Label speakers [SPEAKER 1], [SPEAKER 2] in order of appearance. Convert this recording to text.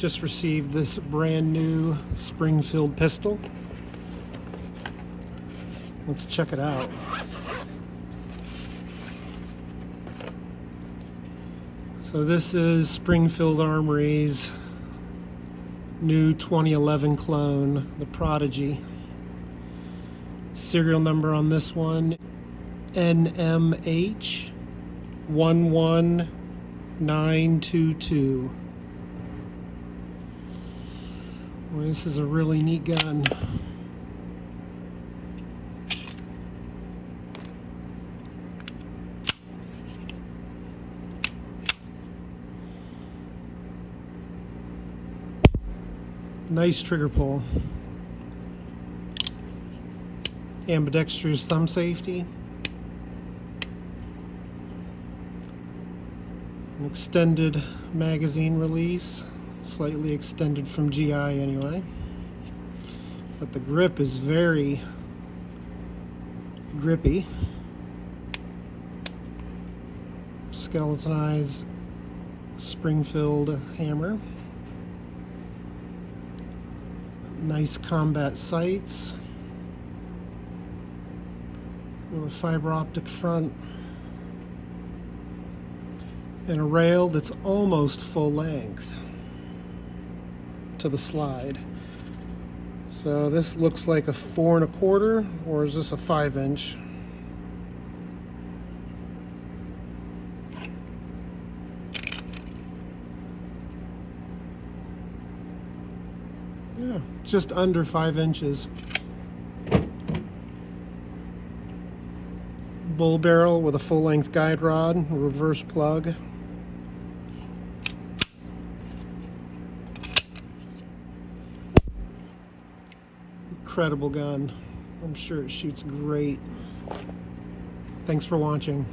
[SPEAKER 1] Just received this brand new Springfield pistol. Let's check it out. So this is Springfield Armory's new 2011 clone, the Prodigy. Serial number on this one, NMH 11922. Well, this is a really neat gun. Nice trigger pull. Ambidextrous thumb safety. An extended magazine release. Slightly extended from GI anyway. But the grip is very grippy. Skeletonized Springfield hammer. Nice combat sights with a fiber optic front and a rail that's almost full length to the slide. So this looks like a 4 1/4, or is this a 5-inch? Yeah, just under 5 inches. Bull barrel with a full-length guide rod, reverse plug. Incredible gun. I'm sure it shoots great. Thanks for watching.